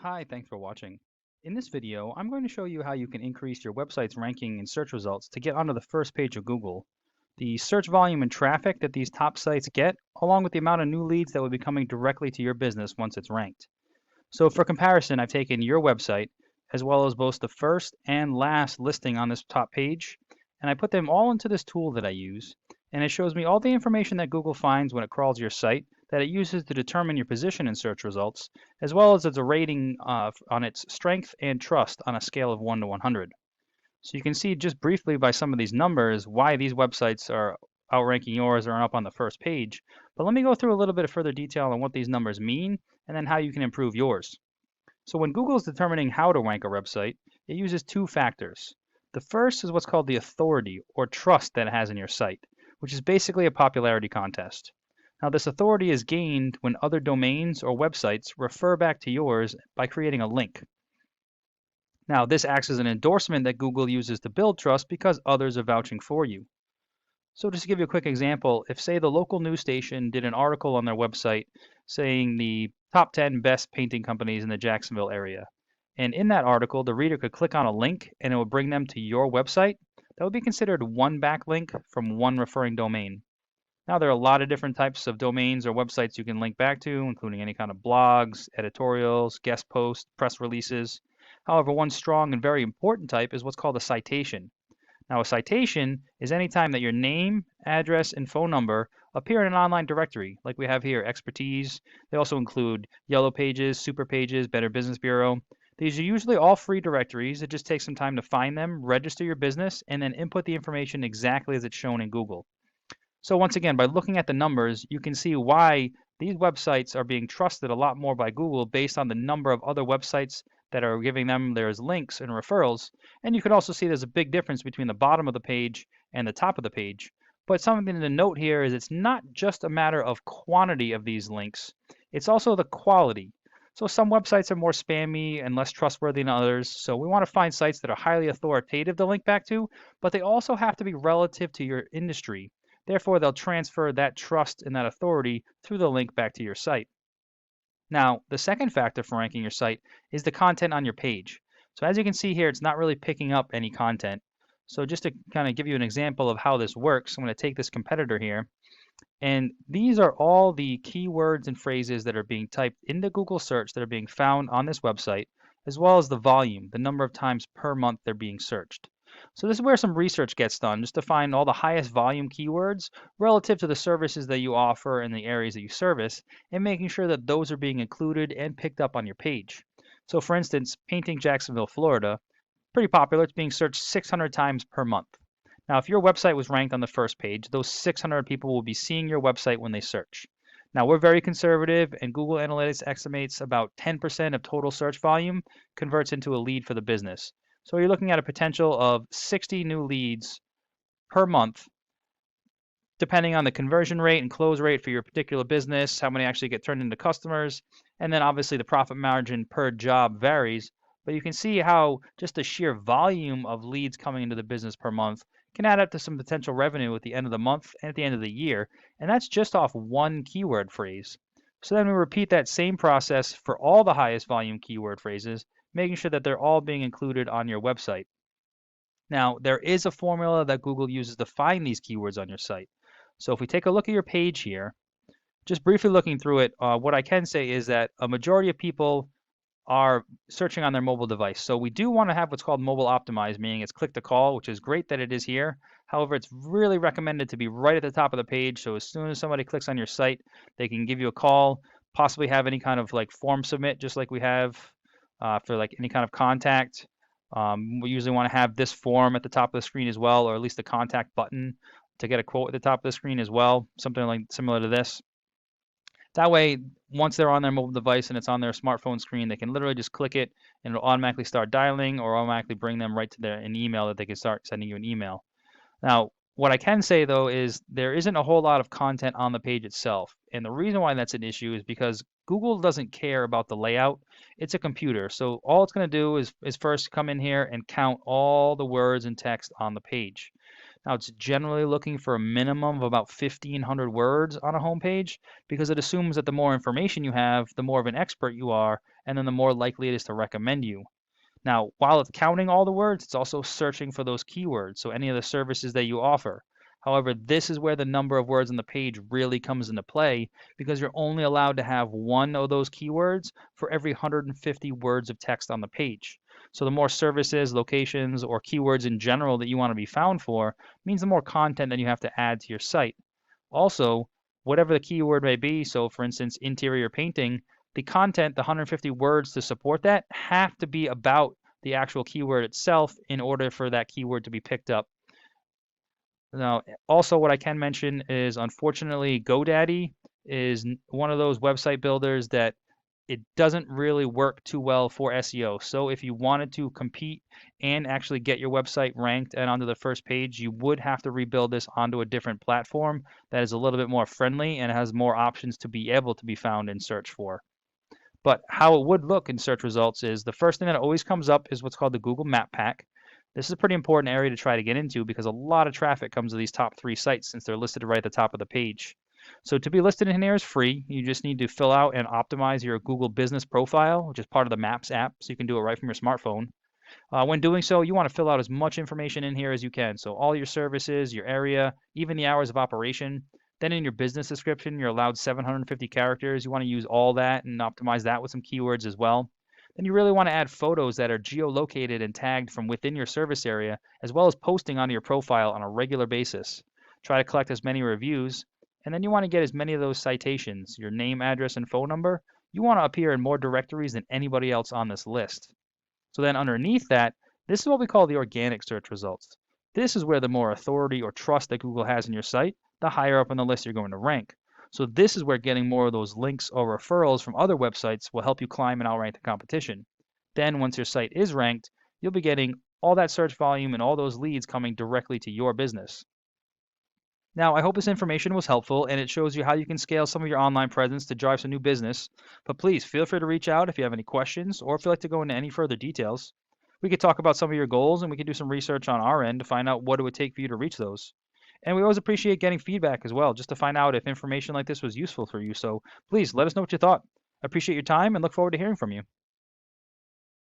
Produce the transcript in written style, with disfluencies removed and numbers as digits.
Hi, thanks for watching. In this video, I'm going to show you how you can increase your website's ranking in search results to get onto the first page of Google. The search volume and traffic that these top sites get, along with the amount of new leads that will be coming directly to your business once it's ranked. So for comparison, I've taken your website, as well as both the first and last listing on this top page, and I put them all into this tool that I use, and it shows me all the information that Google finds when it crawls your site that it uses to determine your position in search results, as well as a rating on its strength and trust on a scale of 1 to 100. So you can see just briefly by some of these numbers why these websites are outranking yours or up on the first page. But let me go through a little bit of further detail on what these numbers mean and then how you can improve yours. So when Google is determining how to rank a website, it uses two factors. The first is what's called the authority or trust that it has in your site, which is basically a popularity contest. Now, this authority is gained when other domains or websites refer back to yours by creating a link. Now, this acts as an endorsement that Google uses to build trust because others are vouching for you. So just to give you a quick example, if say the local news station did an article on their website saying the top 10 best painting companies in the Jacksonville area, and in that article the reader could click on a link and it would bring them to your website, that would be considered one backlink from one referring domain. Now there are a lot of different types of domains or websites you can link back to, including any kind of blogs, editorials, guest posts, press releases. However, one strong and very important type is what's called a citation. Now, a citation is any time that your name, address, and phone number appear in an online directory, like we have here, Expertise. They also include Yellow Pages, Super Pages, Better Business Bureau. These are usually all free directories. It just takes some time to find them, register your business, and then input the information exactly as it's shown in Google. So once again, by looking at the numbers, you can see why these websites are being trusted a lot more by Google based on the number of other websites that are giving them there's links and referrals. And you can also see there's a big difference between the bottom of the page and the top of the page. But something to note here is it's not just a matter of quantity of these links, it's also the quality. So some websites are more spammy and less trustworthy than others. So we want to find sites that are highly authoritative to link back to, but they also have to be relative to your industry. Therefore, they'll transfer that trust and that authority through the link back to your site. Now, the second factor for ranking your site is the content on your page. So as you can see here, it's not really picking up any content. So just to kind of give you an example of how this works, I'm going to take this competitor here. And these are all the keywords and phrases that are being typed into Google search that are being found on this website, as well as the volume, the number of times per month they're being searched. So this is where some research gets done, just to find all the highest volume keywords relative to the services that you offer and the areas that you service, and making sure that those are being included and picked up on your page. So for instance, painting Jacksonville, Florida, pretty popular. It's being searched 600 times per month. Now, if your website was ranked on the first page, those 600 people will be seeing your website when they search. Now, we're very conservative, and Google Analytics estimates about 10% of total search volume converts into a lead for the business. So you're looking at a potential of 60 new leads per month, depending on the conversion rate and close rate for your particular business, how many actually get turned into customers, and then obviously the profit margin per job varies. But you can see how just the sheer volume of leads coming into the business per month can add up to some potential revenue at the end of the month and at the end of the year. And that's just off one keyword phrase. So then we repeat that same process for all the highest volume keyword phrases, making sure that they're all being included on your website. Now, there is a formula that Google uses to find these keywords on your site. So if we take a look at your page here, just briefly looking through it, what I can say is that a majority of people are searching on their mobile device. So we do want to have what's called mobile optimized, meaning it's click to call, which is great that it is here. However, it's really recommended to be right at the top of the page. So as soon as somebody clicks on your site, they can give you a call, possibly have any kind of like form submit, just like we have for like any kind of contact. We usually want to have this form at the top of the screen as well, or at least a contact button to get a quote at the top of the screen as well, something like similar to this. That way, once they're on their mobile device and it's on their smartphone screen, they can literally just click it and it'll automatically start dialing or automatically bring them right to an email that they can start sending you an email. Now, what I can say though is there isn't a whole lot of content on the page itself. And the reason why that's an issue is because Google doesn't care about the layout. It's a computer. So all it's going to do is first come in here and count all the words and text on the page. Now, it's generally looking for a minimum of about 1,500 words on a home page because it assumes that the more information you have, the more of an expert you are and then the more likely it is to recommend you. Now, while it's counting all the words, it's also searching for those keywords, so any of the services that you offer. However, this is where the number of words on the page really comes into play because you're only allowed to have one of those keywords for every 150 words of text on the page. So the more services, locations, or keywords in general that you want to be found for means the more content that you have to add to your site. Also, whatever the keyword may be, so for instance, interior painting, the content, the 150 words to support that, have to be about the actual keyword itself in order for that keyword to be picked up. Now, also what I can mention is unfortunately GoDaddy is one of those website builders that it doesn't really work too well for SEO. So if you wanted to compete and actually get your website ranked and onto the first page, you would have to rebuild this onto a different platform that is a little bit more friendly and has more options to be able to be found in search for. But how it would look in search results is the first thing that always comes up is what's called the Google Map Pack. This is a pretty important area to try to get into because a lot of traffic comes to these top 3 sites since they're listed right at the top of the page. So to be listed in here is free. You just need to fill out and optimize your Google Business profile, which is part of the Maps app, so you can do it right from your smartphone. When doing so, you want to fill out as much information in here as you can. So all your services, your area, even the hours of operation. Then in your business description, you're allowed 750 characters. You want to use all that and optimize that with some keywords as well. Then you really want to add photos that are geolocated and tagged from within your service area, as well as posting onto your profile on a regular basis. Try to collect as many reviews, and then you want to get as many of those citations, your name, address, and phone number. You want to appear in more directories than anybody else on this list. So then underneath that, this is what we call the organic search results. This is where the more authority or trust that Google has in your site, the higher up on the list you're going to rank. So this is where getting more of those links or referrals from other websites will help you climb and outrank the competition. Then once your site is ranked, you'll be getting all that search volume and all those leads coming directly to your business. Now, I hope this information was helpful and it shows you how you can scale some of your online presence to drive some new business. But please feel free to reach out if you have any questions or if you'd like to go into any further details. We could talk about some of your goals and we could do some research on our end to find out what it would take for you to reach those. And we always appreciate getting feedback as well, just to find out if information like this was useful for you. So please let us know what you thought. I appreciate your time and look forward to hearing from you.